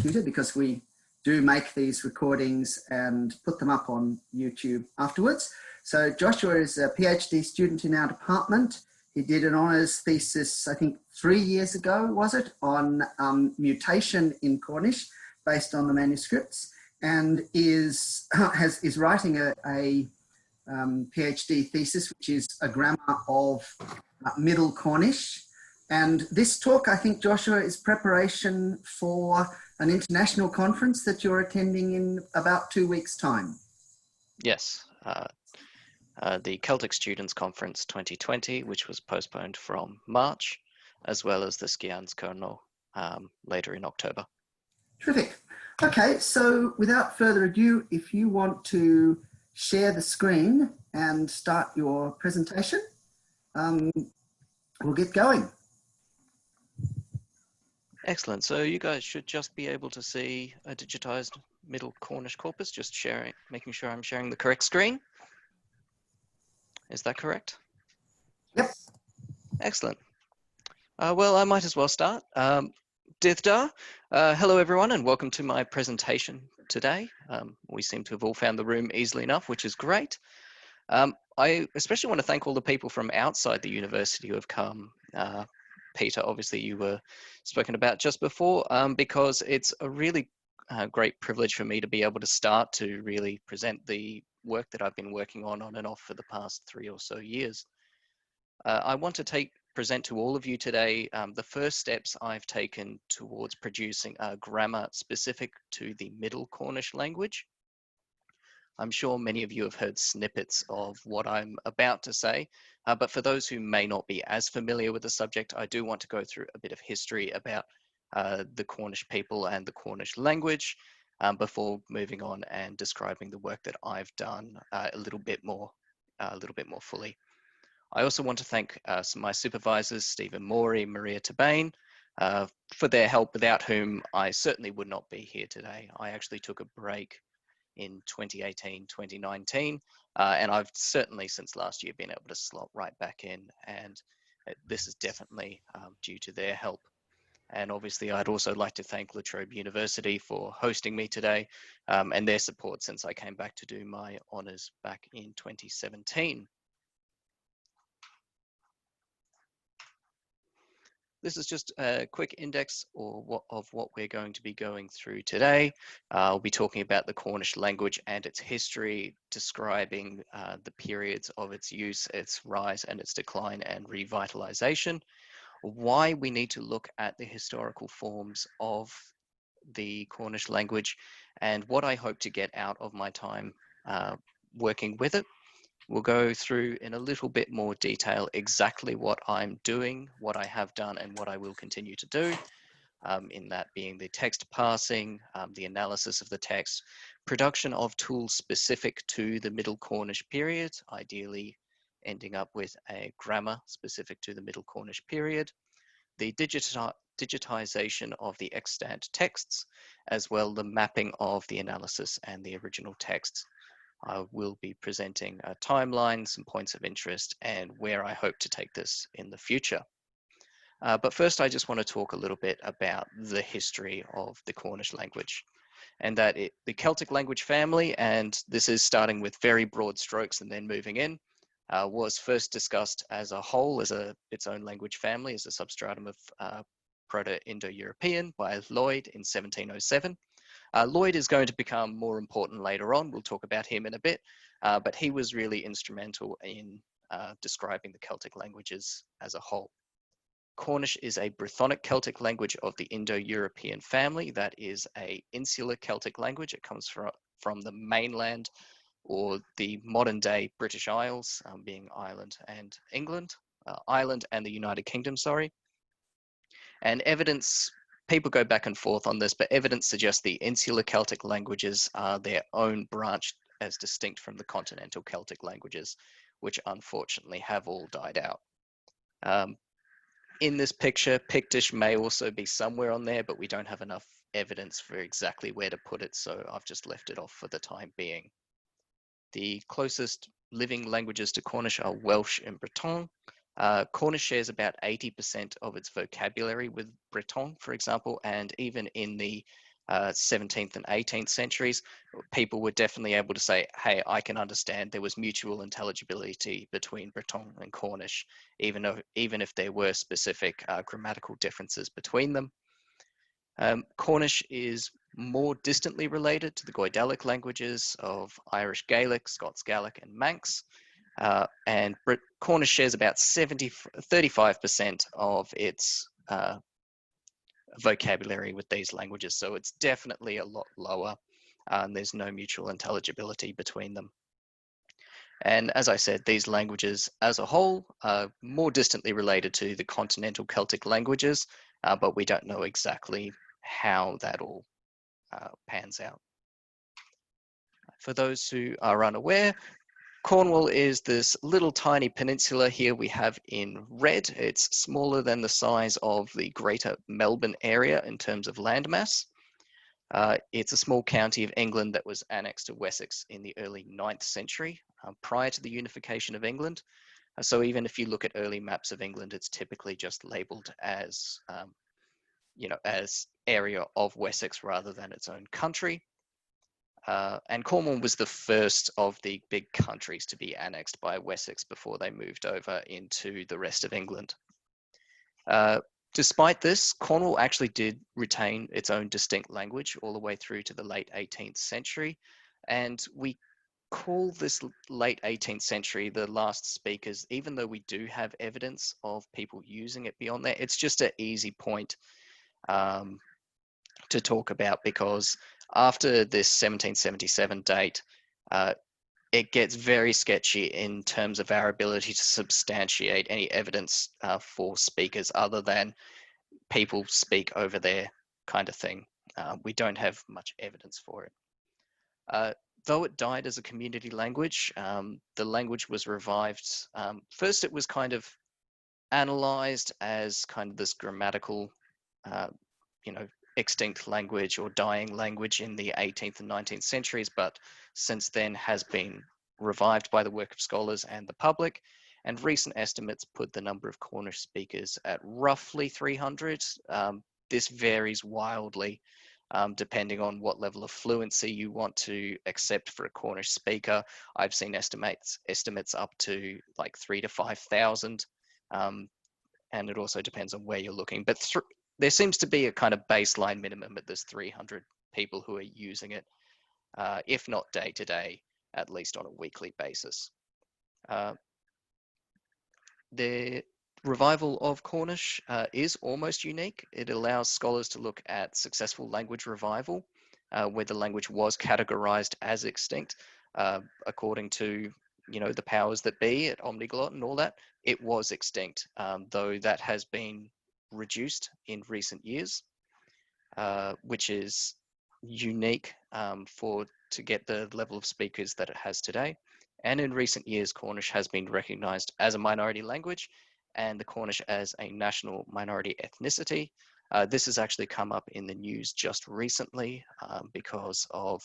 computer, because we do make these recordings and put them up on YouTube afterwards. So Joshua is a PhD student in our department. He did an honours thesis, I think 3 years ago, was it, on mutation in Cornish based on the manuscripts, and is writing a PhD thesis, which is a grammar of Middle Cornish. And this talk, I think, Joshua, is preparation for an international conference that you're attending in about 2 weeks' time. Yes, the Celtic Students Conference 2020, which was postponed from March, as well as the Skians Kernel later in October. Terrific. Okay, so without further ado, if you want to share the screen and start your presentation, we'll get going. Excellent. So you guys should just be able to see a digitized Middle Cornish corpus, just making sure I'm sharing the correct screen. Is that correct? Yep. Excellent. Well, I might as well start. Dithda, hello everyone, and welcome to my presentation today. We seem to have all found the room easily enough, which is great. I especially want to thank all the people from outside the university who have come. Peter, obviously you were spoken about just before, because it's a really great privilege for me to be able to start to really present the work that I've been working on and off for the past 3 or so years. I want to present to all of you today the first steps I've taken towards producing a grammar specific to the Middle Cornish language. I'm sure many of you have heard snippets of what I'm about to say, but for those who may not be as familiar with the subject, I do want to go through a bit of history about the Cornish people and the Cornish language before moving on and describing the work that I've done a little bit more fully. I also want to thank my supervisors, Stephen Morey, Maria Tabane, for their help, without whom I certainly would not be here today. I actually took a break in 2018, 2019, and I've certainly since last year been able to slot right back in, and this is definitely due to their help. And obviously I'd also like to thank Trobe University for hosting me today, and their support since I came back to do my honours back in 2017. This is just a quick index of what we're going to be going through today. I'll be talking about the Cornish language and its history, describing the periods of its use, its rise and its decline and revitalization, why we need to look at the historical forms of the Cornish language, and what I hope to get out of my time working with it. We'll go through in a little bit more detail exactly what I'm doing, what I have done, and what I will continue to do, in that being the text parsing, the analysis of the text, production of tools specific to the Middle Cornish period, ideally ending up with a grammar specific to the Middle Cornish period, the digitization of the extant texts, as well the mapping of the analysis and the original texts. I will be presenting a timeline, some points of interest, and where I hope to take this in the future. But first, I just want to talk a little bit about the history of the Cornish language, and that the Celtic language family, and this is starting with very broad strokes and then moving in, was first discussed as a whole, as its own language family, as a substratum of Proto-Indo-European by Lloyd in 1707. Lloyd is going to become more important later on. We'll talk about him in a bit, but he was really instrumental in describing the Celtic languages as a whole. Cornish is a Brythonic Celtic language of the Indo-European family. That is an insular Celtic language. It comes from the mainland, or the modern day British Isles, being Ireland and England, Ireland and the United Kingdom, sorry. And evidence, people go back and forth on this, but evidence suggests the insular Celtic languages are their own branch as distinct from the continental Celtic languages, which unfortunately have all died out. In this picture, Pictish may also be somewhere on there, but we don't have enough evidence for exactly where to put it, so I've just left it off for the time being. The closest living languages to Cornish are Welsh and Breton. Cornish shares about 80% of its vocabulary with Breton, for example, and even in the 17th and 18th centuries, people were definitely able to say, hey, I can understand there was mutual intelligibility between Breton and Cornish, even if there were specific grammatical differences between them. Cornish is more distantly related to the Goidelic languages of Irish Gaelic, Scots Gaelic, and Manx. And Cornish shares about 35% of its vocabulary with these languages, so it's definitely a lot lower, and there's no mutual intelligibility between them. And as I said, these languages as a whole are more distantly related to the continental Celtic languages, but we don't know exactly how that all pans out. For those who are unaware, Cornwall is this little tiny peninsula here we have in red. It's smaller than the size of the greater Melbourne area in terms of landmass. It's a small county of England that was annexed to Wessex in the early 9th century, prior to the unification of England. So even if you look at early maps of England, it's typically just labelled as, as area of Wessex rather than its own country. And Cornwall was the first of the big countries to be annexed by Wessex before they moved over into the rest of England. Despite this, Cornwall actually did retain its own distinct language all the way through to the late 18th century. And we call this late 18th century the last speakers, even though we do have evidence of people using it beyond that. It's just an easy point to talk about, because after this 1777 date, it gets very sketchy in terms of our ability to substantiate any evidence for speakers other than people speak over there kind of thing. We don't have much evidence for it. Though it died as a community language, the language was revived. First, it was kind of analyzed as kind of this grammatical, extinct language or dying language in the 18th and 19th centuries, but since then has been revived by the work of scholars and the public. And recent estimates put the number of Cornish speakers at roughly 300. This varies wildly depending on what level of fluency you want to accept for a Cornish speaker. I've seen estimates up to like 3,000 to 5,000, and it also depends on where you're looking. But there seems to be a kind of baseline minimum at this 300 people who are using it, if not day to day, at least on a weekly basis. The revival of Cornish is almost unique. It allows scholars to look at successful language revival, where the language was categorized as extinct, according to the powers that be at Omniglot and all that. It was extinct, though that has been reduced in recent years, which is unique to get the level of speakers that it has today. And in recent years, Cornish has been recognized as a minority language and the Cornish as a national minority ethnicity. This has actually come up in the news just recently because of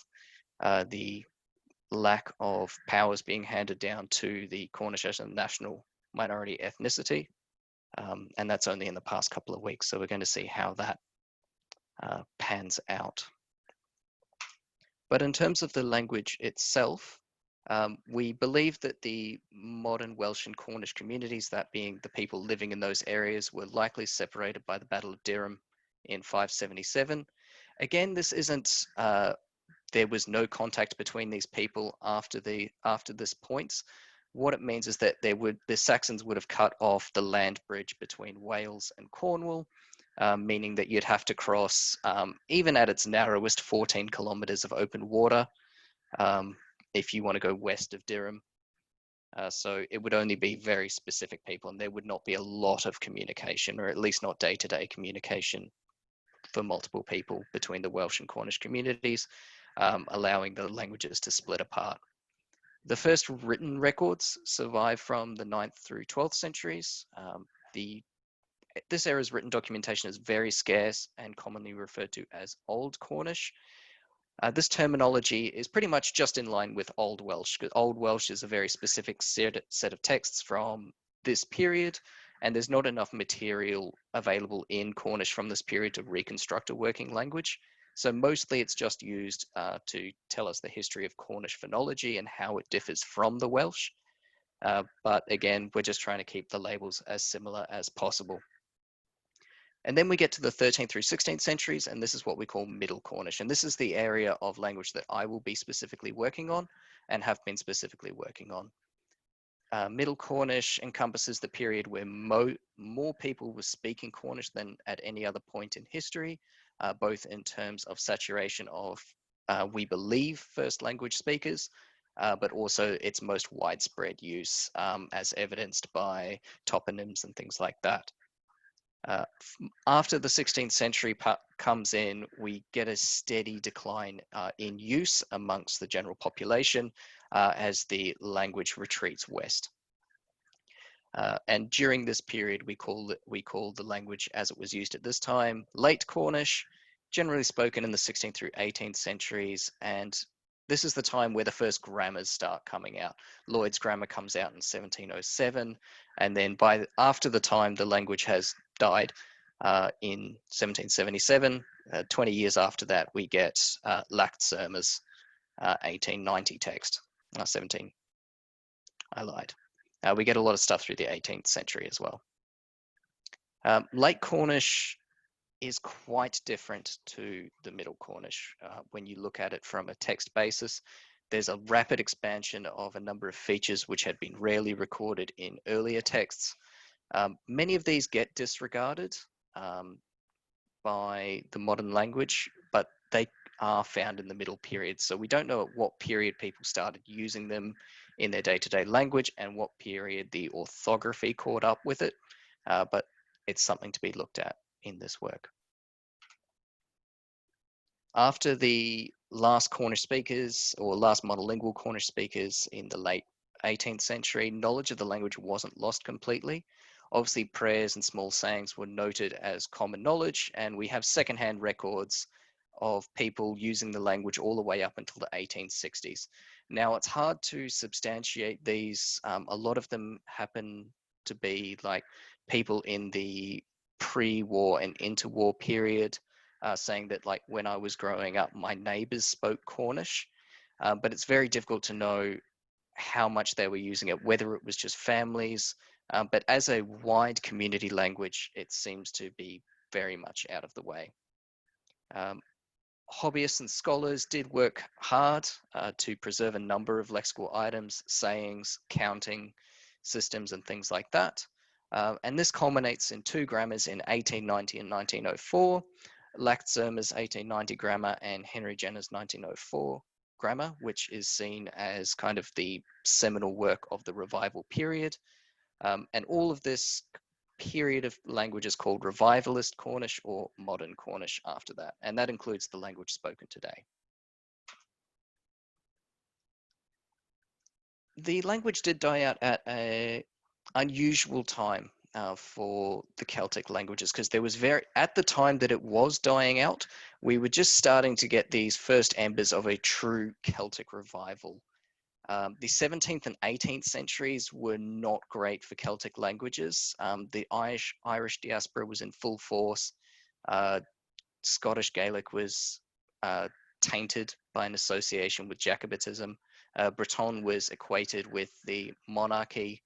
the lack of powers being handed down to the Cornish as a national minority ethnicity. And that's only in the past couple of weeks. So we're going to see how that pans out. But in terms of the language itself, we believe that the modern Welsh and Cornish communities, that being the people living in those areas, were likely separated by the Battle of Durham in 577. Again, this isn't, there was no contact between these people after this point. What it means is that the Saxons would have cut off the land bridge between Wales and Cornwall, meaning that you'd have to cross, even at its narrowest, 14 kilometers of open water if you want to go west of Durham. So it would only be very specific people, and there would not be a lot of communication, or at least not day-to-day communication for multiple people between the Welsh and Cornish communities, allowing the languages to split apart. The first written records survive from the 9th through 12th centuries. This era's written documentation is very scarce and commonly referred to as Old Cornish. This terminology is pretty much just in line with Old Welsh, because Old Welsh is a very specific set of texts from this period, and there's not enough material available in Cornish from this period to reconstruct a working language. So mostly it's just used to tell us the history of Cornish phonology and how it differs from the Welsh. But again, we're just trying to keep the labels as similar as possible. And then we get to the 13th through 16th centuries, and this is what we call Middle Cornish. And this is the area of language that I will be specifically working on and have been specifically working on. Middle Cornish encompasses the period where more people were speaking Cornish than at any other point in history, both in terms of saturation of, we believe, first language speakers, but also its most widespread use, as evidenced by toponyms and things like that. After the 16th century comes in, we get a steady decline in use amongst the general population as the language retreats west. And during this period, we call the language as it was used at this time Late Cornish, generally spoken in the 16th through 18th centuries. And this is the time where the first grammars start coming out. Lloyd's grammar comes out in 1707, and then after the time the language has died in 1777, 20 years after that, we get Lactsermer's 1890 text. 17. I lied. We get a lot of stuff through the 18th century as well. Late Cornish is quite different to the Middle Cornish when you look at it from a text basis. There's a rapid expansion of a number of features which had been rarely recorded in earlier texts. Many of these get disregarded by the modern language, but they are found in the middle period. So we don't know at what period people started using them in their day-to-day language and what period the orthography caught up with it, but it's something to be looked at in this work. After the last Cornish speakers or last monolingual Cornish speakers in the late 18th century, knowledge of the language wasn't lost completely. Obviously, prayers and small sayings were noted as common knowledge, and we have secondhand records of people using the language all the way up until the 1860s. Now, it's hard to substantiate these. A lot of them happen to be like people in the pre-war and interwar period, saying that like when I was growing up, my neighbors spoke Cornish, but it's very difficult to know how much they were using it, whether it was just families, but as a wide community language, it seems to be very much out of the way. Hobbyists and scholars did work hard to preserve a number of lexical items, sayings, counting systems, and things like that. And this culminates in two grammars in 1890 and 1904, Lactsermer's 1890 grammar and Henry Jenner's 1904 grammar, which is seen as kind of the seminal work of the revival period. And all of this period of language is called Revivalist Cornish or Modern Cornish after that, and that includes the language spoken today. The language did die out at an unusual time for the Celtic languages, because there was at the time that it was dying out, we were just starting to get these first embers of a true Celtic revival. The 17th and 18th centuries were not great for Celtic languages. The Irish diaspora was in full force. Scottish Gaelic was tainted by an association with Jacobitism. Breton was equated with the monarchy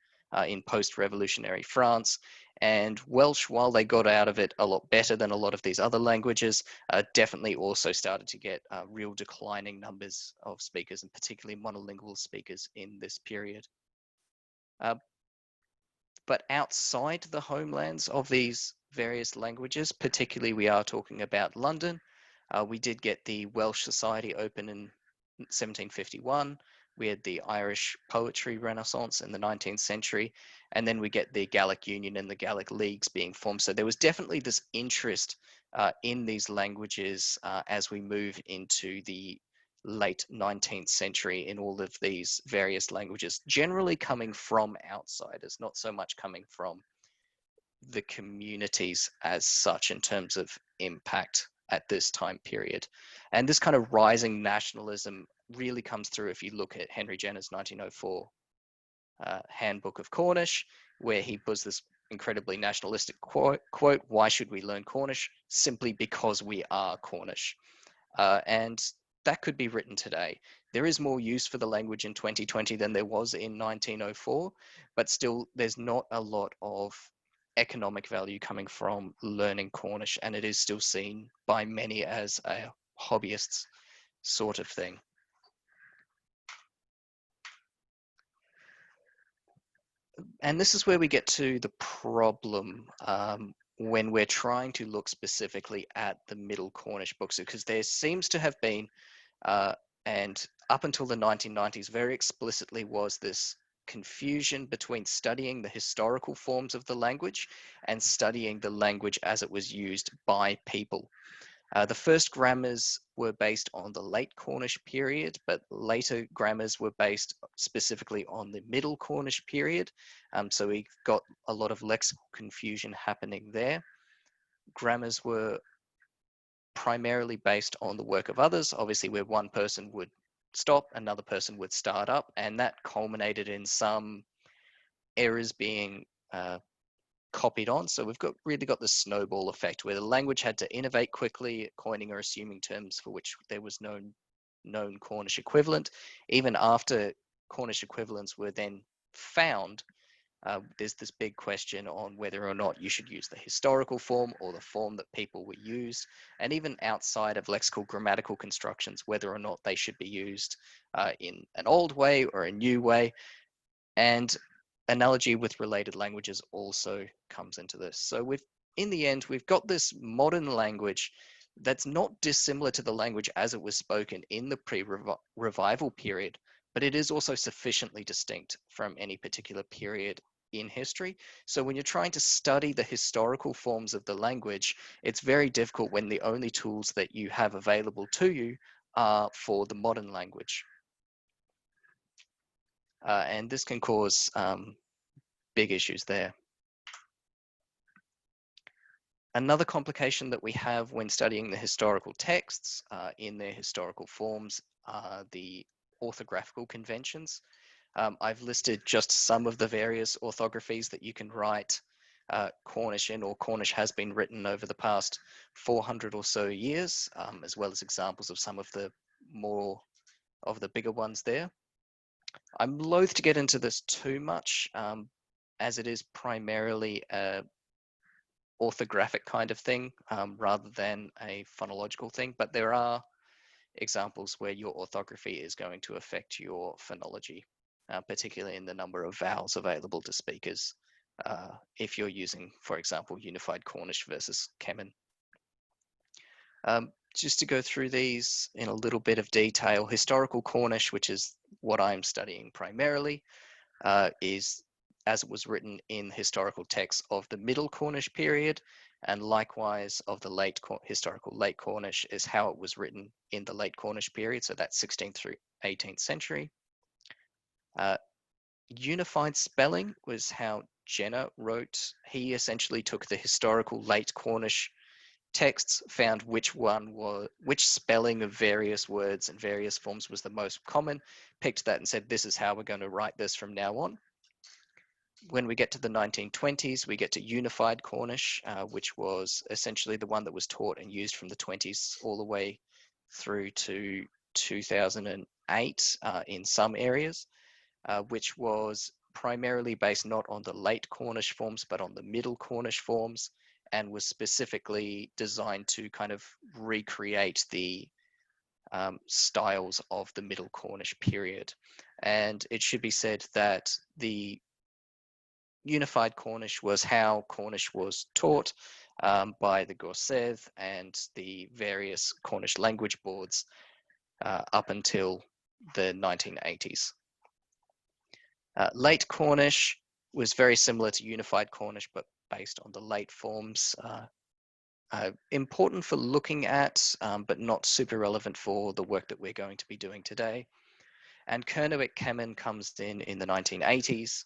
in post-revolutionary France. And Welsh, while they got out of it a lot better than a lot of these other languages, definitely also started to get real declining numbers of speakers, and particularly monolingual speakers in this period. But outside the homelands of these various languages, particularly we are talking about London, we did get the Welsh Society open in 1751. We had the Irish poetry renaissance in the 19th century, and then we get the Gaelic Union and the Gaelic Leagues being formed. So there was definitely this interest in these languages as we move into the late 19th century in all of these various languages, generally coming from outsiders, not so much coming from the communities as such in terms of impact at this time period. And this kind of rising nationalism really comes through if you look at Henry Jenner's 1904 Handbook of Cornish, where he puts this incredibly nationalistic quote, "Why should we learn Cornish? Simply because we are Cornish." and that could be written today. There is more use for the language in 2020 than there was in 1904, but still there's not a lot of economic value coming from learning Cornish, and it is still seen by many as a hobbyist sort of thing. And this is where we get to the problem when we're trying to look specifically at the Middle Cornish books, because there seems to have been, and up until the 1990s, very explicitly was this confusion between studying the historical forms of the language and studying the language as it was used by people. The first grammars were based on the late Cornish period, but later grammars were based specifically on the Middle Cornish period. So we got a lot of lexical confusion happening there. Grammars were primarily based on the work of others, obviously where one person would stop, another person would start up, and that culminated in some errors being copied on. So we've really got the snowball effect where the language had to innovate quickly, coining or assuming terms for which there was no known Cornish equivalent. Even after Cornish equivalents were then found, there's this big question on whether or not you should use the historical form or the form that people would use, and even outside of lexical grammatical constructions, whether or not they should be used in an old way or a new way. And analogy with related languages also comes into this. So in the end, we've got this modern language that's not dissimilar to the language as it was spoken in the pre-revival period, but it is also sufficiently distinct from any particular period in history. So when you're trying to study the historical forms of the language, it's very difficult when the only tools that you have available to you are for the modern language. And this can cause big issues there. Another complication that we have when studying the historical texts in their historical forms are the orthographical conventions. I've listed just some of the various orthographies that you can write Cornish in, or Cornish has been written over the past 400 or so years, as well as examples of some of the bigger ones there. I'm loath to get into this too much, as it is primarily a orthographic kind of thing rather than a phonological thing, but there are examples where your orthography is going to affect your phonology, particularly in the number of vowels available to speakers if you're using, for example, Unified Cornish versus Kemen. Just to go through these in a little bit of detail, historical Cornish, which is what I'm studying primarily, is as it was written in historical texts of the Middle Cornish period, and likewise of the historical late Cornish is how it was written in the late Cornish period, so that's 16th through 18th century. Unified spelling was how Jenner wrote. He essentially took the historical late Cornish texts, found which spelling of various words and various forms was the most common, picked that and said, this is how we're going to write this from now on. When we get to the 1920s, we get to Unified Cornish, which was essentially the one that was taught and used from the 20s all the way through to 2008 in some areas, which was primarily based not on the late Cornish forms, but on the Middle Cornish forms, and was specifically designed to kind of recreate the styles of the Middle Cornish period. And it should be said that the Unified Cornish was how Cornish was taught by the Gorsedd and the various Cornish language boards up until the 1980s. Late Cornish was very similar to Unified Cornish, but based on the late forms. Important for looking at, but not super relevant for the work that we're going to be doing today. And Kernowick Kemen comes in the 1980s,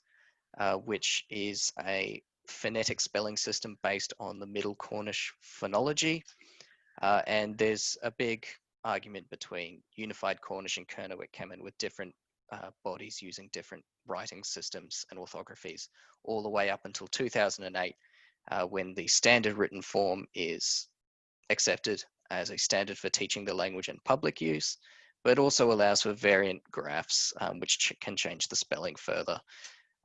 which is a phonetic spelling system based on the Middle Cornish phonology. And there's a big argument between Unified Cornish and Kernowick Kemen, with different bodies using different writing systems and orthographies, all the way up until 2008, when the standard written form is accepted as a standard for teaching the language in public use, but also allows for variant graphs, which can change the spelling further.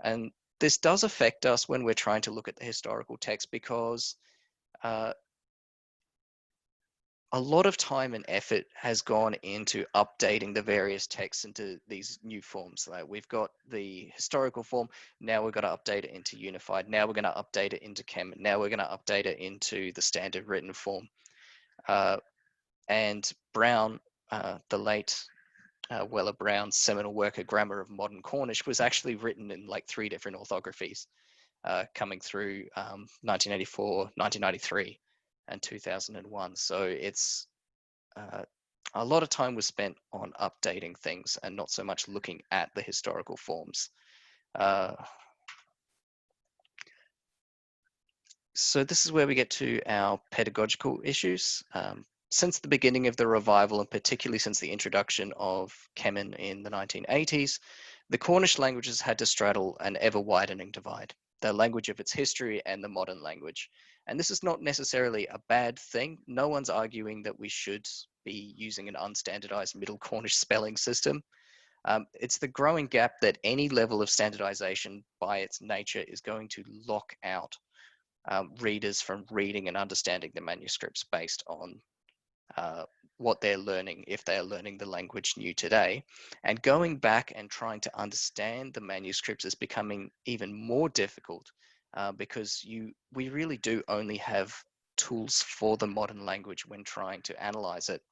And this does affect us when we're trying to look at the historical text, because a lot of time and effort has gone into updating the various texts into these new forms. Like we've got the historical form, now we've got to update it into unified, now we're going to update it into Chem, now we're going to update it into the standard written form. And Brown, the late Weller Brown's seminal work, A Grammar of Modern Cornish, was actually written in like 3 different orthographies, coming through 1984, 1993, and 2001. So it's a lot of time was spent on updating things and not so much looking at the historical forms. So this is where we get to our pedagogical issues. Since the beginning of the revival, and particularly since the introduction of Kemen in the 1980s, the Cornish languages had to straddle an ever-widening divide, the language of its history and the modern language. And this is not necessarily a bad thing. No one's arguing that we should be using an unstandardized Middle Cornish spelling system. It's the growing gap that any level of standardization by its nature is going to lock out readers from reading and understanding the manuscripts based on what they're learning, if they're learning the language new today. And going back and trying to understand the manuscripts is becoming even more difficult, because we really do only have tools for the modern language when trying to analyze it.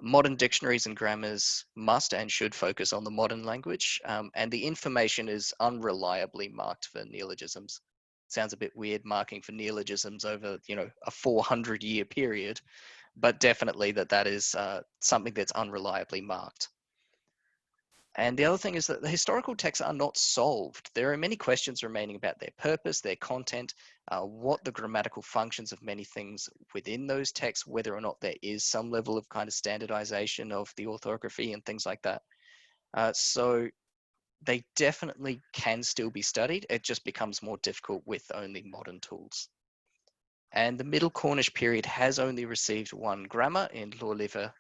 Modern dictionaries and grammars must and should focus on the modern language, and the information is unreliably marked for neologisms. Sounds a bit weird marking for neologisms over, a 400-year period, but definitely that is something that's unreliably marked. And the other thing is that the historical texts are not solved. There are many questions remaining about their purpose, their content, what the grammatical functions of many things within those texts, whether or not there is some level of kind of standardization of the orthography and things like that. So they definitely can still be studied. It just becomes more difficult with only modern tools. And the Middle Cornish period has only received 1 grammar in Lorliver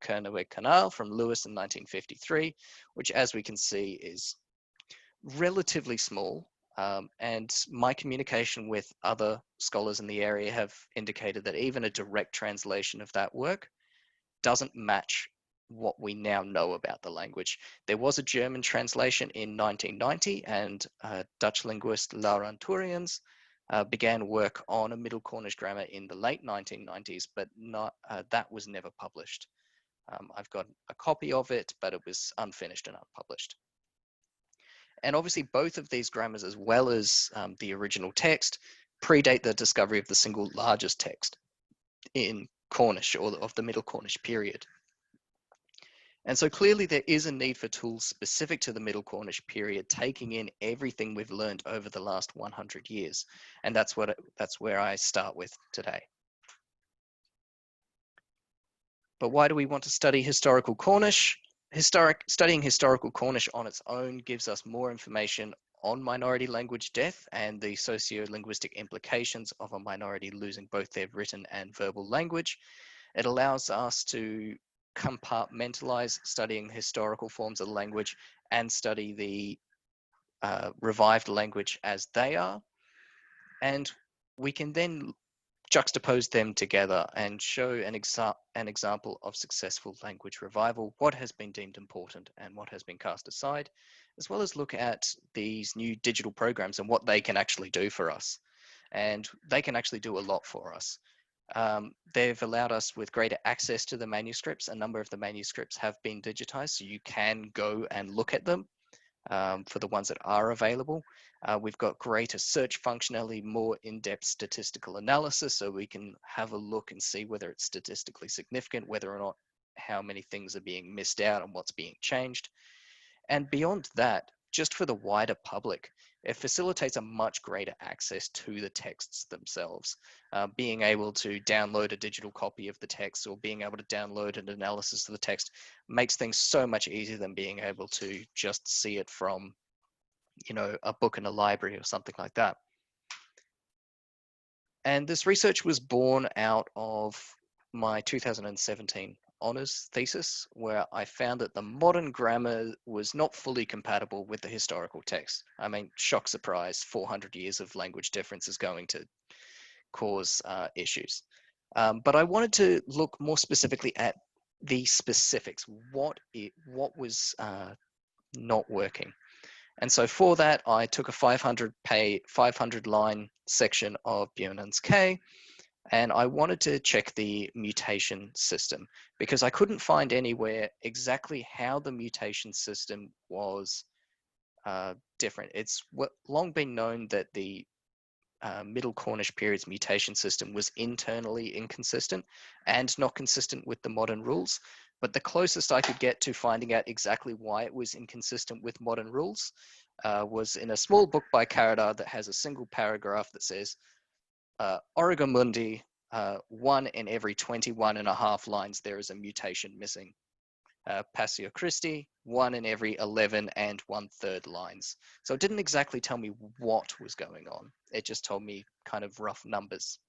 Kerneweg Canal from Lewis in 1953, which, as we can see, is relatively small. And my communication with other scholars in the area have indicated that even a direct translation of that work doesn't match what we now know about the language. There was a German translation in 1990, and Dutch linguist Laurent Turians began work on a Middle Cornish grammar in the late 1990s, but that was never published. I've got a copy of it, but it was unfinished and unpublished. And obviously both of these grammars, as well as the original text, predate the discovery of the single largest text in Cornish, or of the Middle Cornish period. And so clearly there is a need for tools specific to the Middle Cornish period, taking in everything we've learned over the last 100 years. And that's where I start with today. But why do we want to study historical Cornish? Studying historical Cornish on its own gives us more information on minority language death and the socio-linguistic implications of a minority losing both their written and verbal language. It allows us to compartmentalize studying historical forms of language and study the revived language as they are. And we can then juxtapose them together and show an example of successful language revival, what has been deemed important and what has been cast aside, as well as look at these new digital programs and what they can actually do for us. And they can actually do a lot for us. They've allowed us with greater access to the manuscripts. A number of the manuscripts have been digitized, so you can go and look at them. For the ones that are available. We've got greater search functionality, more in-depth statistical analysis, so we can have a look and see whether it's statistically significant, whether or not how many things are being missed out and what's being changed. And beyond that, just for the wider public, it facilitates a much greater access to the texts themselves. Being able to download a digital copy of the text or being able to download an analysis of the text makes things so much easier than being able to just see it from, a book in a library or something like that. And this research was born out of my 2017 honours thesis, where I found that the modern grammar was not fully compatible with the historical text. I mean, shock surprise, 400 years of language difference is going to cause issues. But I wanted to look more specifically at the specifics. What was not working? And so for that, I took a 500 line section of Bjornen's K, and I wanted to check the mutation system because I couldn't find anywhere exactly how the mutation system was different. It's long been known that the Middle Cornish period's mutation system was internally inconsistent and not consistent with the modern rules. But the closest I could get to finding out exactly why it was inconsistent with modern rules was in a small book by Caradar that has a single paragraph that says, Origo Mundi, 1 in every 21.5 lines, there is a mutation missing. Passio Christi, 1 in every 11 1/3 lines. So it didn't exactly tell me what was going on. It just told me kind of rough numbers.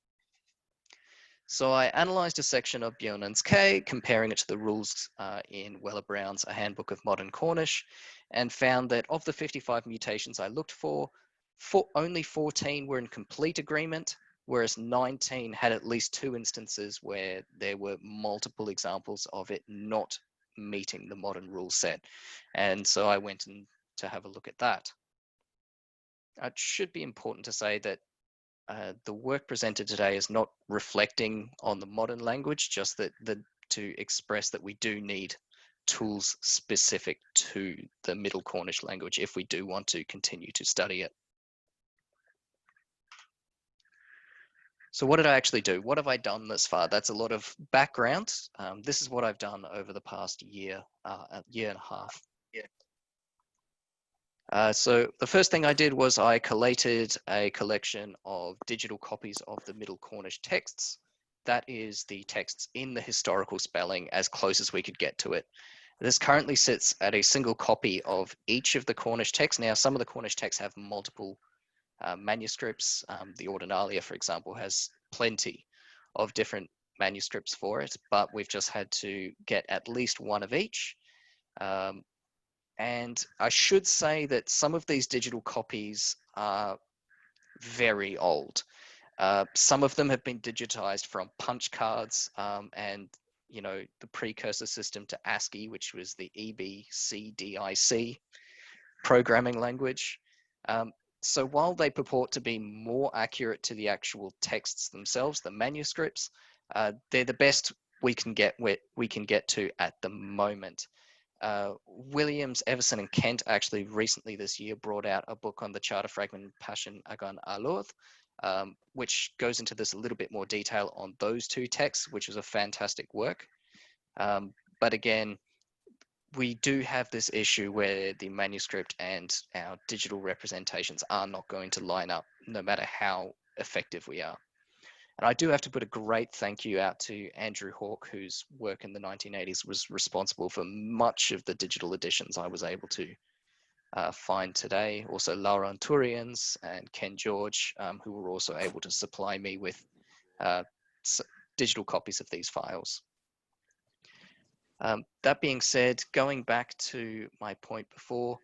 So I analyzed a section of Bjornen's K, comparing it to the rules in Weller Brown's A Handbook of Modern Cornish, and found that of the 55 mutations I looked for, only 14 were in complete agreement, whereas 19 had at least 2 instances where there were multiple examples of it not meeting the modern rule set. And so I went in to have a look at that. It should be important to say that the work presented today is not reflecting on the modern language, just that to express that we do need tools specific to the Middle Cornish language if we do want to continue to study it. So what did I actually do? What have I done thus far? That's a lot of background. This is what I've done over the past year and a half. So the first thing I did was I collated a collection of digital copies of the Middle Cornish texts. That is the texts in the historical spelling as close as we could get to it. This currently sits at a single copy of each of the Cornish texts. Now, some of the Cornish texts have multiple manuscripts. The Ordinalia, for example, has plenty of different manuscripts for it, but we've just had to get at least one of each. And I should say that some of these digital copies are very old. Some of them have been digitized from punch cards and, you know, the precursor system to ASCII, which was the EBCDIC programming language. So while they purport to be more accurate to the actual texts themselves, the manuscripts, they're the best we can get to at the moment. Williams, Everson, and Kent actually recently this year brought out a book on the charter fragment Passion Agan Aloth, which goes into this a little bit more detail on those two texts, which is a fantastic work. But again, we do have this issue where the manuscript and our digital representations are not going to line up, no matter how effective we are. And I do have to put a great thank you out to Andrew Hawke, whose work in the 1980s was responsible for much of the digital editions I was able to find today. Also Laura Anturians and Ken George, who were also able to supply me with digital copies of these files. That being said, going back to my point before,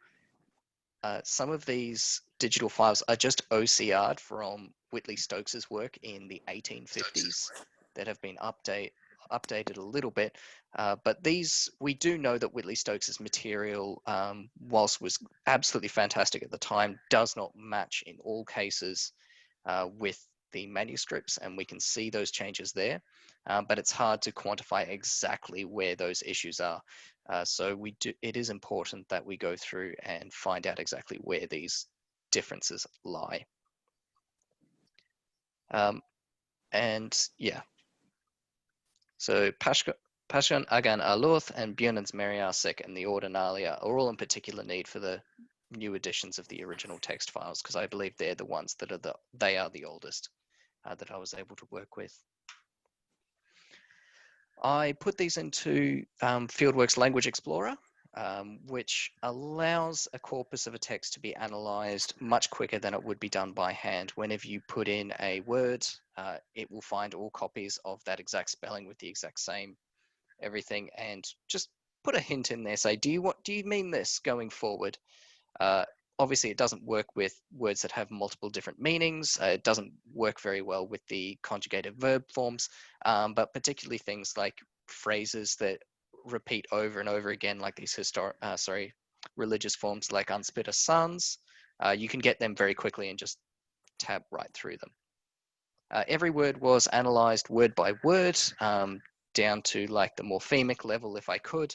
some of these digital files are just OCR'd from Whitley Stokes's work in the 1850s that have been updated a little bit. But these, we do know that Whitley Stokes's material, whilst was absolutely fantastic at the time, does not match in all cases with the manuscripts, and we can see those changes there. But it's hard to quantify exactly where those issues are. So it is important that we go through and find out exactly where these differences lie. And yeah, so Passion Agan Aloth and Bjornen's Meriarsek and the Ordinalia are all in particular need for the new editions of the original text files, because I believe they're the ones that are the oldest that I was able to work with. I put these into Fieldworks Language Explorer, which allows a corpus of a text to be analyzed much quicker than it would be done by hand. Whenever you put in a word, it will find all copies of that exact spelling with the exact same everything, and just put a hint in there, say, do you mean this going forward? Obviously, it doesn't work with words that have multiple different meanings. It doesn't work very well with the conjugated verb forms, but particularly things like phrases that repeat over and over again, like these religious forms like unspitter sons. You can get them very quickly and just tab right through them. Every word was analyzed word by word, down to like the morphemic level, if I could,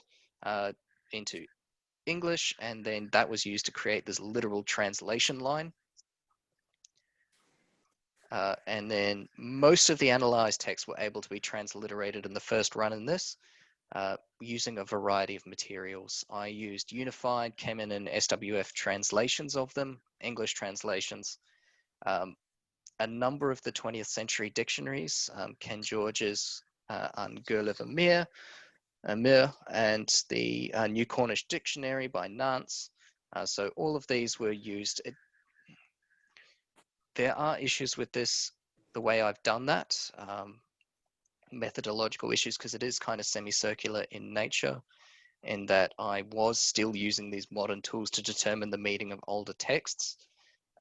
into English, and then that was used to create this literal translation line. And then most of the analyzed texts were able to be transliterated in the first run in this, using a variety of materials. I used Unified, Kemen, and SWF translations of them, English translations. A number of the 20th century dictionaries, Ken George's An Gurlev Amir, and the New Cornish Dictionary by Nance. So all of these were used. There are issues with this, the way I've done that, methodological issues, because it is kind of semicircular in nature, in that I was still using these modern tools to determine the meaning of older texts,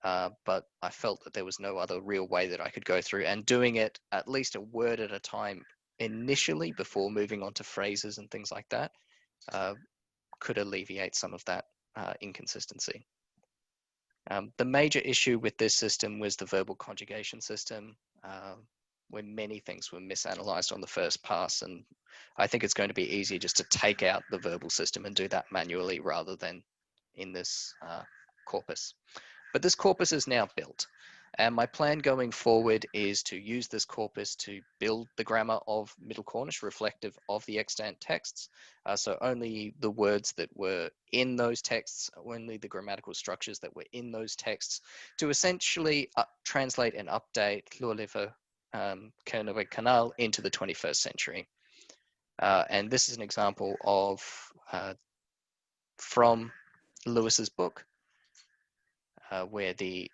but I felt that there was no other real way that I could go through, and doing it at least a word at a time initially before moving on to phrases and things like that could alleviate some of that inconsistency. The major issue with this system was the verbal conjugation system, where many things were misanalyzed on the first pass, and I think it's going to be easier just to take out the verbal system and do that manually rather than in this corpus. But this corpus is now built, and my plan going forward is to use this corpus to build the grammar of Middle Cornish reflective of the extant texts. So only the words that were in those texts, only the grammatical structures that were in those texts, to essentially translate and update Lorlever Kernoweg Canal into the 21st century. And this is an example of from Lewis's book, where the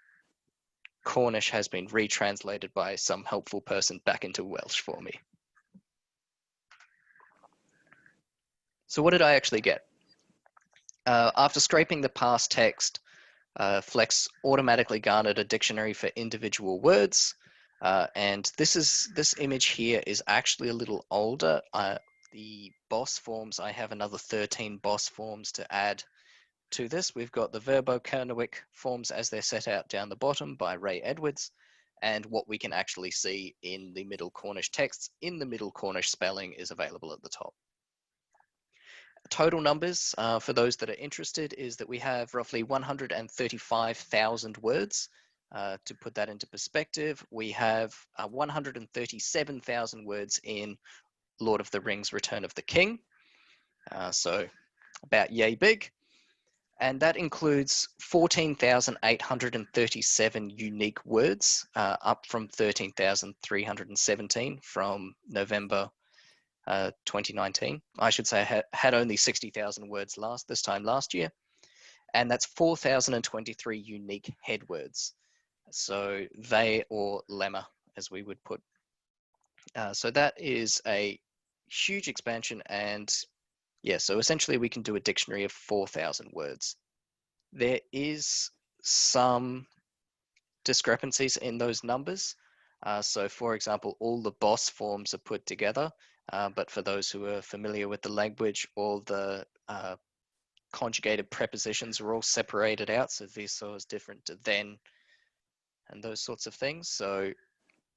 Cornish has been retranslated by some helpful person back into Welsh for me. So what did I actually get? After scraping the past text, Flex automatically garnered a dictionary for individual words. And this image here is actually a little older. The boss forms, I have another 13 boss forms to add to this. We've got the Verbo-Kernoweg forms as they're set out down the bottom by Ray Edwards, and what we can actually see in the Middle Cornish texts in the Middle Cornish spelling is available at the top. Total numbers, for those that are interested, is that we have roughly 135,000 words. To put that into perspective, we have 137,000 words in Lord of the Rings Return of the King, so about yay big. And that includes 14,837 unique words, up from 13,317 from November 2019. I should say I had only 60,000 words this time last year. And that's 4,023 unique head words. So they, or lemma, as we would put. So that is a huge expansion, and yeah, so essentially we can do a dictionary of 4,000 words. There is some discrepancies in those numbers. So for example, all the boss forms are put together, but for those who are familiar with the language, all the conjugated prepositions are all separated out. So this is different to then, and those sorts of things. So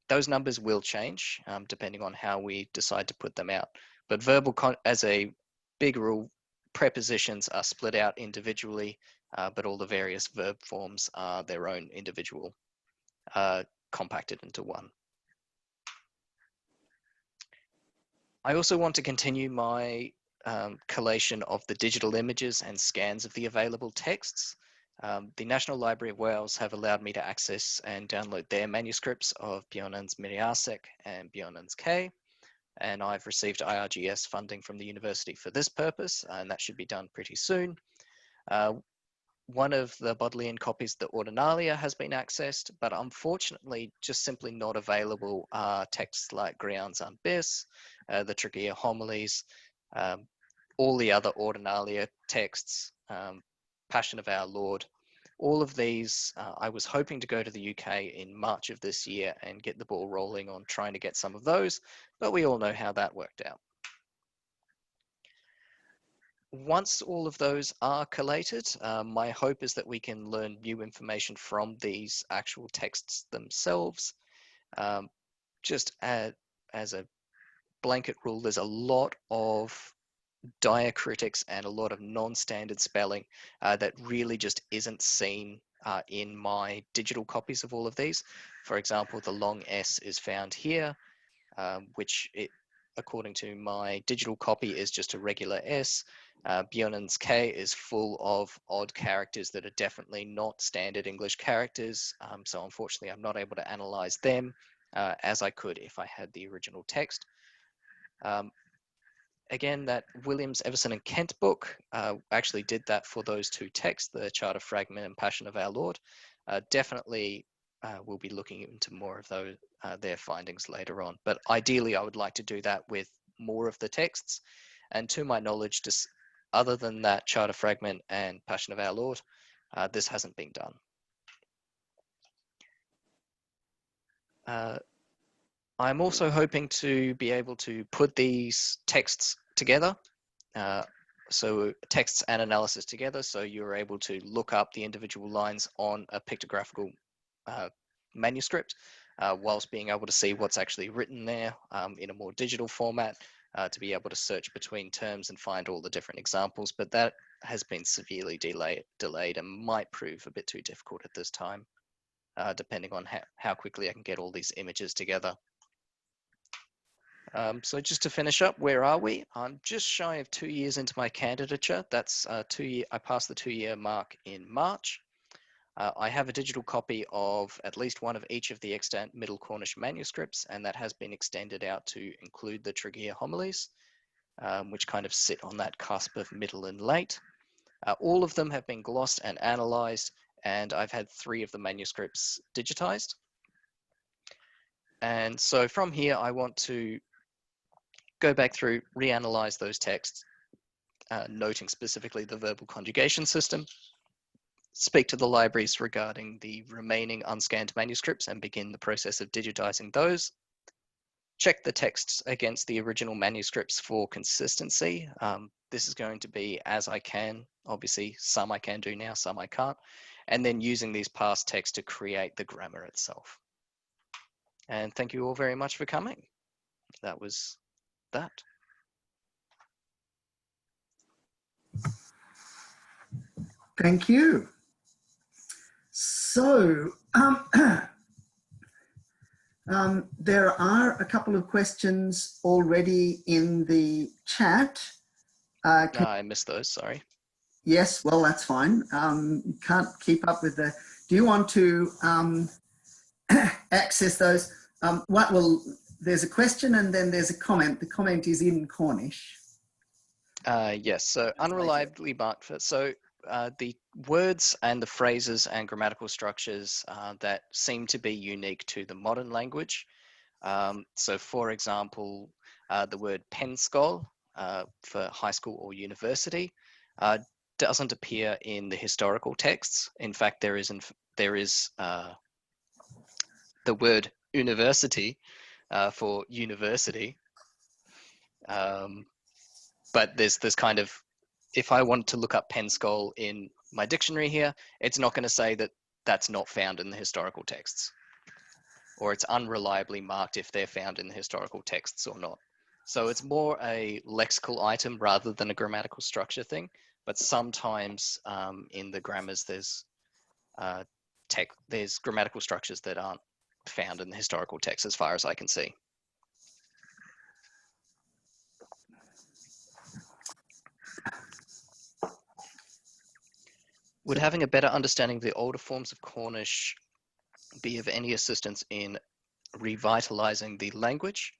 those numbers will change depending on how we decide to put them out. But verbal, as a big rule, prepositions are split out individually, but all the various verb forms are their own individual, compacted into one. I also want to continue my collation of the digital images and scans of the available texts. The National Library of Wales have allowed me to access and download their manuscripts of Bionan's Miriasek and Bionan's K. and I've received IRGS funding from the university for this purpose, and that should be done pretty soon. One of the Bodleian copies, the Ordinalia, has been accessed, but unfortunately just simply not available are texts like Grian's Unbis, the Tregear Homilies, all the other Ordinalia texts, Passion of Our Lord. All of these, I was hoping to go to the UK in March of this year and get the ball rolling on trying to get some of those, but we all know how that worked out. Once all of those are collated, my hope is that we can learn new information from these actual texts themselves. Just as a blanket rule, there's a lot of diacritics and a lot of non-standard spelling that really just isn't seen in my digital copies of all of these. For example, the long S is found here, which according to my digital copy is just a regular S. Bjornen's K is full of odd characters that are definitely not standard English characters. So unfortunately, I'm not able to analyze them as I could if I had the original text. Again, that Williams, Everson and Kent book actually did that for those two texts, the Charter Fragment and Passion of Our Lord. Definitely we'll be looking into more of those, their findings later on. But ideally, I would like to do that with more of the texts. And to my knowledge, just other than that Charter Fragment and Passion of Our Lord, this hasn't been done. I'm also hoping to be able to put these texts together. So texts and analysis together, so you're able to look up the individual lines on a pictographical manuscript whilst being able to see what's actually written there in a more digital format, to be able to search between terms and find all the different examples. But that has been severely delayed and might prove a bit too difficult at this time, depending on how quickly I can get all these images together. So just to finish up, where are we? I'm just shy of 2 years into my candidature. That's I passed the 2-year mark in March. I have a digital copy of at least one of each of the extant Middle Cornish manuscripts, and that has been extended out to include the Tregear Homilies, which kind of sit on that cusp of middle and late. All of them have been glossed and analysed, and I've had 3 of the manuscripts digitized. And so from here, I want to go back through, reanalyze those texts, noting specifically the verbal conjugation system, speak to the libraries regarding the remaining unscanned manuscripts and begin the process of digitizing those, check the texts against the original manuscripts for consistency. This is going to be as I can. Obviously, some I can do now, some I can't. And then using these past texts to create the grammar itself. And thank you all very much for coming. That was that. Thank you. So there are a couple of questions already in the chat. No, I missed those, sorry. Yes, well, that's fine. You can't keep up with the... Do you want to access those? Well, there's a question and then there's a comment. The comment is in Cornish. Yes, so unreliably marked for... So the words and the phrases and grammatical structures that seem to be unique to the modern language. So for example, the word penskol for high school or university doesn't appear in the historical texts. In fact, there is the word university for university. But there's kind of, if I want to look up penskol in my dictionary here, it's not going to say that that's not found in the historical texts, or it's unreliably marked if they're found in the historical texts or not. So it's more a lexical item rather than a grammatical structure thing. But sometimes in the grammars, there's grammatical structures that aren't found in the historical text, as far as I can see. Would having a better understanding of the older forms of Cornish be of any assistance in revitalizing the language?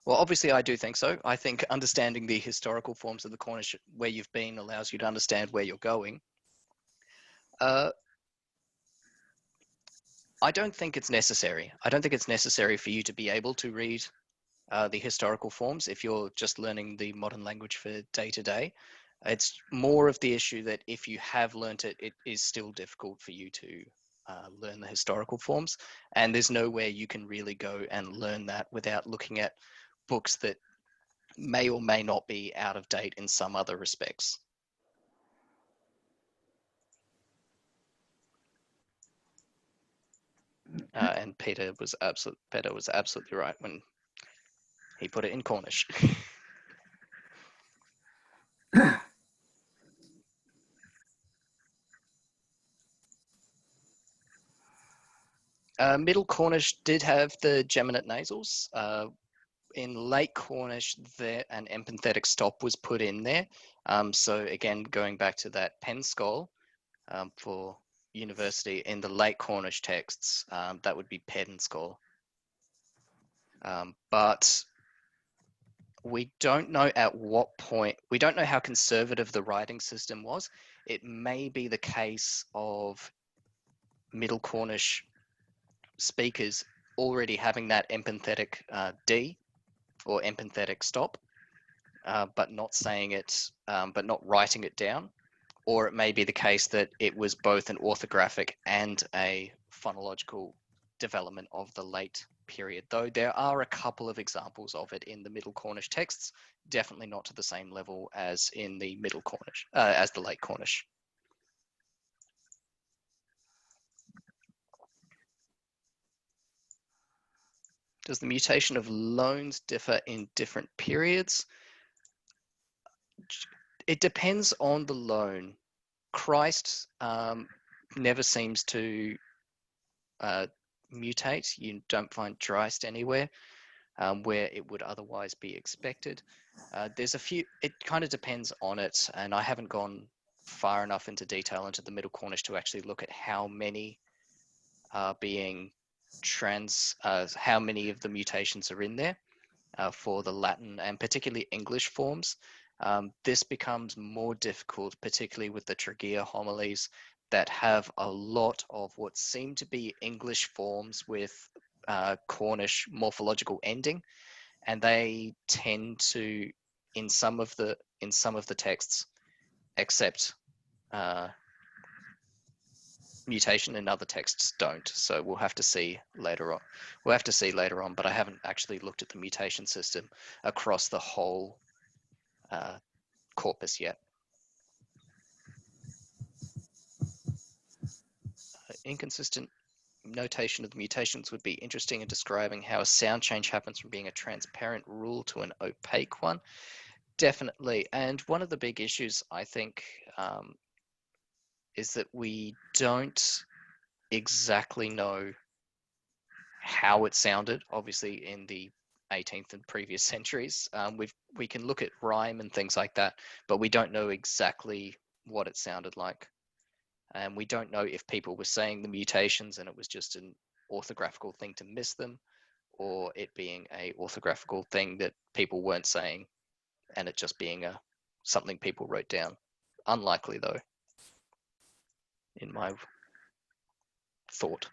Well, obviously, I do think so. I think understanding the historical forms of the Cornish, where you've been, allows you to understand where you're going. I don't think it's necessary. I don't think it's necessary for you to be able to read the historical forms if you're just learning the modern language for day to day. It's more of the issue that if you have learnt it, it is still difficult for you to learn the historical forms. And there's nowhere you can really go and learn that without looking at books that may or may not be out of date in some other respects. And Peter was absolutely right when he put it in Cornish. Middle Cornish did have the geminate nasals. In late Cornish, an epenthetic stop was put in there. So again, going back to that pen skull for Univerity, in the late Cornish texts, that would be pen skull. But we don't know at what point, we don't know how conservative the writing system was. It may be the case of Middle Cornish speakers already having that epenthetic D or epenthetic stop, but not saying it, but not writing it down. Or it may be the case that it was both an orthographic and a phonological development of the late period, though there are a couple of examples of it in the Middle Cornish texts, definitely not to the same level as in the Middle Cornish, as the late Cornish. Does the mutation of loans differ in different periods? It depends on the loan. Christ never seems to mutate. You don't find Dreist anywhere where it would otherwise be expected. There's a few, it kind of depends on it, and I haven't gone far enough into detail into the Middle Cornish to actually look at how many are being how many of the mutations are in there for the Latin and particularly English forms. This becomes more difficult, particularly with the Tregear homilies that have a lot of what seem to be English forms with Cornish morphological ending, and they tend to, in some of the texts, accept mutation, and other texts don't. So we'll have to see later on. But I haven't actually looked at the mutation system across the whole corpus yet. Inconsistent notation of the mutations would be interesting in describing how a sound change happens from being a transparent rule to an opaque one. Definitely. And one of the big issues, I think, is that we don't exactly know how it sounded, obviously, in the 18th and previous centuries. We can look at rhyme and things like that, but we don't know exactly what it sounded like. And we don't know if people were saying the mutations and it was just an orthographical thing to miss them, or it being a orthographical thing that people weren't saying and it just being something people wrote down. Unlikely, though, in my thought.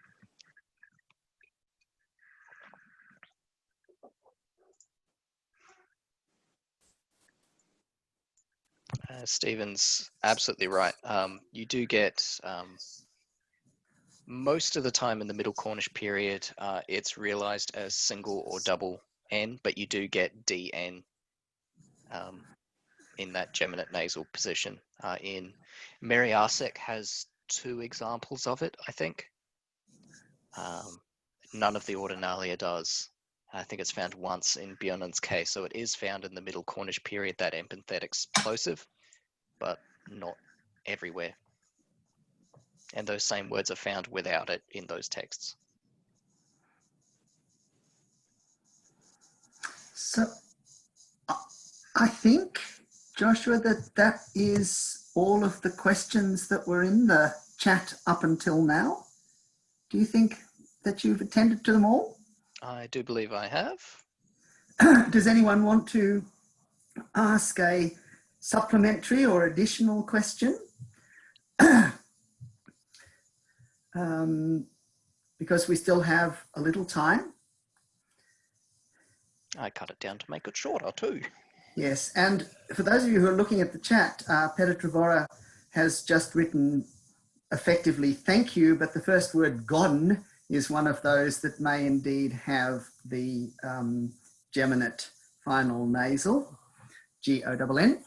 Stephen's absolutely right. You do get most of the time in the Middle Cornish period, it's realized as single or double N, but you do get DN in that geminate nasal position. In Meriarsec has 2 examples of it, I think. None of the Ordinalia does. I think it's found once in Bjornon's case, so it is found in the Middle Cornish period, that epenthetic plosive, but not everywhere. And those same words are found without it in those texts. So I think, Joshua, that is all of the questions that were in the chat up until now. Do you think that you've attended to them all? I do believe I have. Does anyone want to ask a supplementary or additional question? Because we still have a little time. I cut it down to make it shorter too. Yes, and for those of you who are looking at the chat, Peter Trevora has just written effectively thank you, but the first word "gon" is one of those that may indeed have the geminate final nasal, G-O-N-N.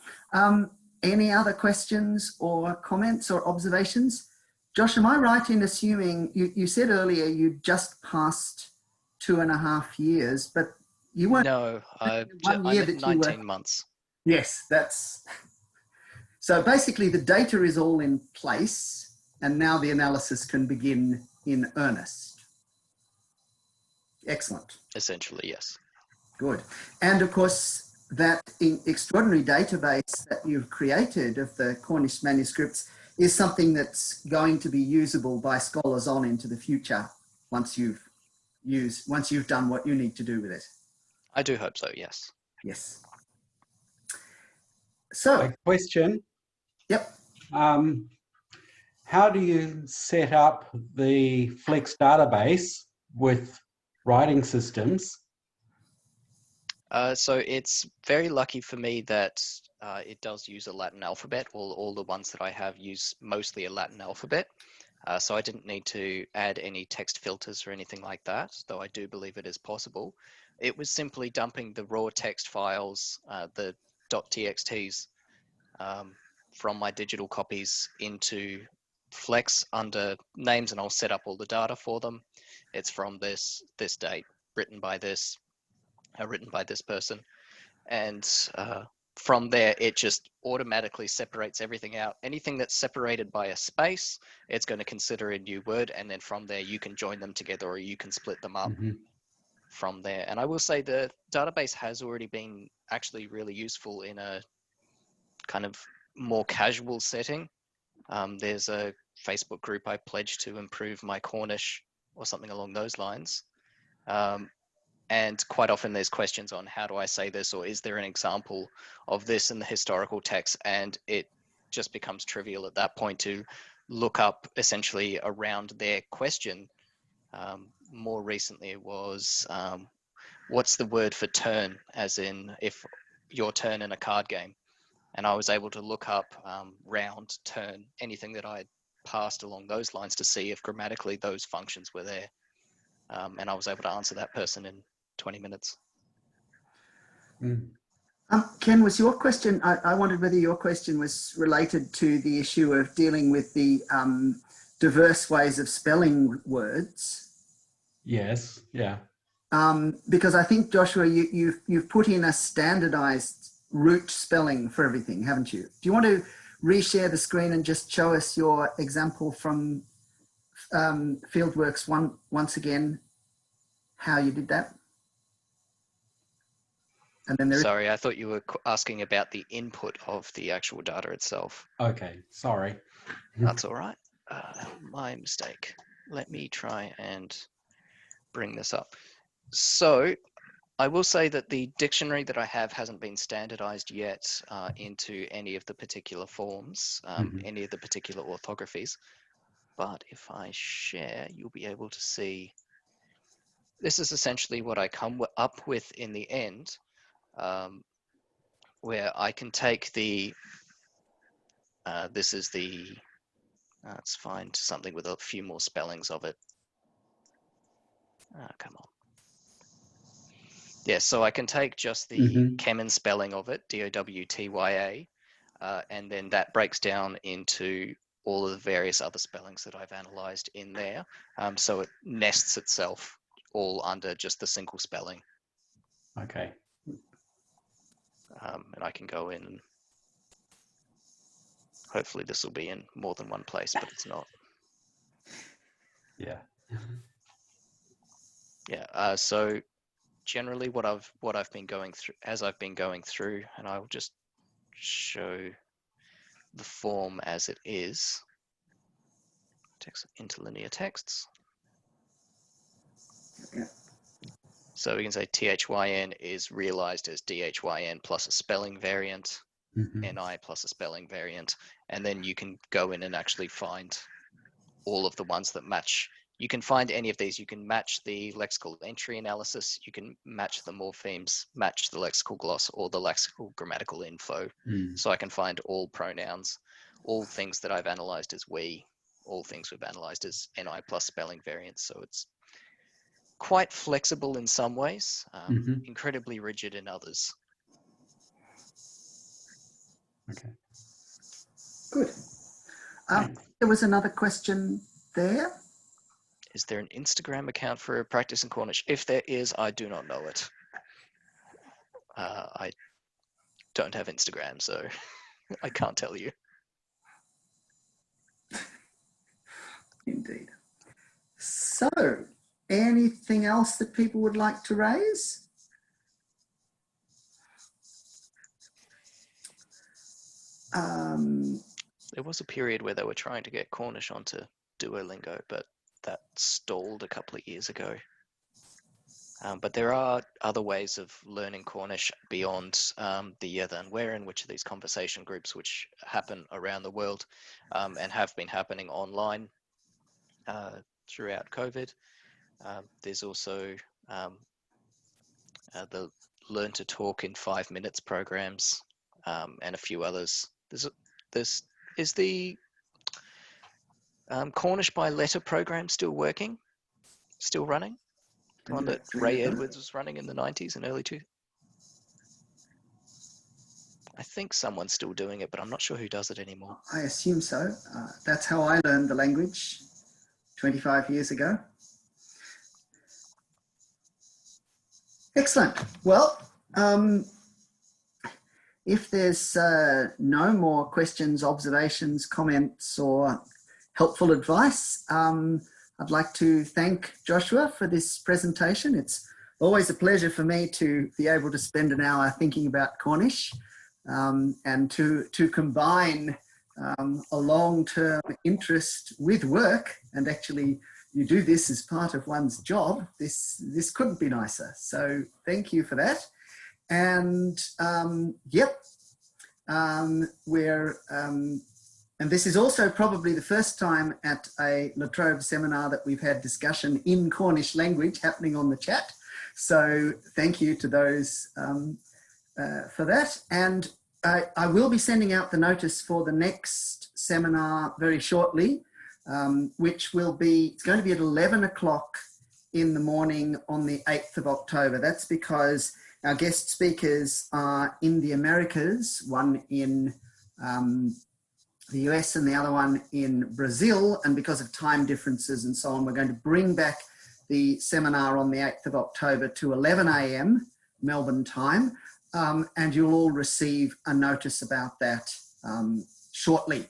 Any other questions or comments or observations? Josh, am I right in assuming, you said earlier you just passed 2.5 years, but you weren't. No, I'm at 19 months. Yes, that's, so basically the data is all in place and now the analysis can begin in earnest. Excellent. Essentially, yes. Good. And of course, that extraordinary database that you've created of the Cornish manuscripts is something that's going to be usable by scholars on into the future once you've done what you need to do with it. I do hope so, yes. Yes. So, a question. Yep. How do you set up the Flex database with writing systems? So it's very lucky for me that it does use a Latin alphabet. All the ones that I have use mostly a Latin alphabet. So I didn't need to add any text filters or anything like that, though I do believe it is possible. It was simply dumping the raw text files, the .txts, from my digital copies into Flex under names, and I'll set up all the data for them. It's from this date, written by this person, and from there it just automatically separates everything out. Anything that's separated by a space, it's going to consider a new word, and then from there you can join them together or you can split them up from there. And I will say the database has already been actually really useful in a kind of more casual setting. There's a Facebook group I pledged to improve my Cornish or something along those lines. And quite often there's questions on how do I say this, or is there an example of this in the historical text? And it just becomes trivial at that point to look up essentially around their question. More recently it was, what's the word for turn, as in if your turn in a card game? And I was able to look up round, turn, anything that I passed along those lines to see if grammatically those functions were there. And I was able to answer that person in 20 minutes. Ken, was your question, I wondered whether your question was related to the issue of dealing with the diverse ways of spelling words. Yes, yeah. Because I think, Joshua, you've put in a standardized root spelling for everything, haven't you? Do you want to reshare the screen and just show us your example from Fieldworks once again, how you did that? And then Sorry, I thought you were asking about the input of the actual data itself. Okay, sorry. That's all right. My mistake. Let me try and bring this up. So I will say that the dictionary that I have hasn't been standardized yet into any of the particular forms, any of the particular orthographies. But if I share, you'll be able to see. This is essentially what I come up with in the end, where I can take the, this is the, let's find something with a few more spellings of it. Come on. Yeah, so I can take just the Kemen spelling of it, D-O-W-T-Y-A, and then that breaks down into all of the various other spellings that I've analyzed in there. So it nests itself all under just the single spelling. Okay. And I can go in, and hopefully this will be in more than one place, but it's not. Yeah. Yeah, so generally what I've been going through, as I've been going through, and I will just show the form as it is. Text, interlinear texts. Yeah. So we can say THYN is realized as DHYN plus a spelling variant, NI plus a spelling variant, and then you can go in and actually find all of the ones that match. You can find any of these. You can match the lexical entry analysis, you can match the morphemes, match the lexical gloss, or the lexical grammatical info. So I can find all pronouns, all things that I've analyzed as we, all things we've analyzed as NI plus spelling variants. So it's quite flexible in some ways, incredibly rigid in others. Okay. Good. There was another question there. Is there an Instagram account for Practice in Cornish? If there is, I do not know it. I don't have Instagram, so I can't tell you. Indeed. So, anything else that people would like to raise? There was a period where they were trying to get Cornish onto Duolingo, but that stalled a couple of years ago. But there are other ways of learning Cornish beyond the Yethan Werin, which are these conversation groups which happen around the world and have been happening online throughout COVID. There's also the Learn to Talk in 5 minutes programs and a few others. Is the Cornish by Letter program still working? Still running? The one that Ray Edwards was running in the 90s and early 2000s? I think someone's still doing it, but I'm not sure who does it anymore. I assume so. That's how I learned the language 25 years ago. Excellent. Well, if there's no more questions, observations, comments, or helpful advice, I'd like to thank Joshua for this presentation. It's always a pleasure for me to be able to spend an hour thinking about Cornish and to combine a long-term interest with work, and actually you do this as part of one's job. This couldn't be nicer. So thank you for that. And and this is also probably the first time at a La Trobe seminar that we've had discussion in Cornish language happening on the chat. So thank you to those for that. And I will be sending out the notice for the next seminar very shortly, which will be, it's going to be at 11 o'clock in the morning on the 8th of October. That's because our guest speakers are in the Americas, one in the US and the other one in Brazil, and because of time differences and so on, we're going to bring back the seminar on the 8th of October to 11 a.m. Melbourne time, and you'll all receive a notice about that shortly.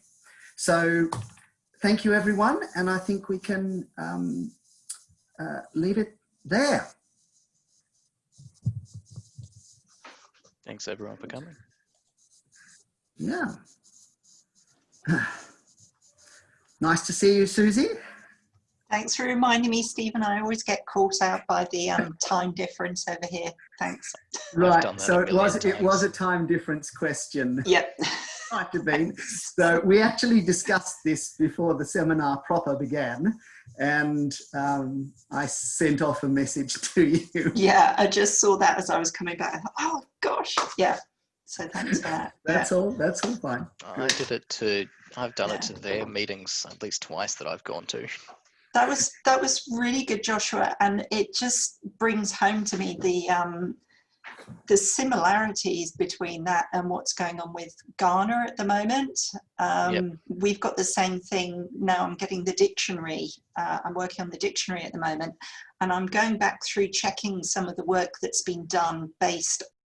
So thank you everyone, and I think we can leave it there. Thanks everyone for coming. Yeah. Nice to see you, Susie. Thanks for reminding me, Stephen. I always get caught out by the time difference over here. Thanks. Right, so it was a time difference question. Yep. Might have been. So we actually discussed this before the seminar proper began, and I sent off a message to you. Yeah, I just saw that as I was coming back. I thought, oh gosh, yeah. So thanks for that. That's all fine. I did it to, I've done it to their meetings at least twice that I've gone to. That was really good, Joshua, and it just brings home to me the similarities between that and what's going on with Ghana at the moment. We've got the same thing now. I'm getting the dictionary. I'm working on the dictionary at the moment, and I'm going back through checking some of the work that's been done based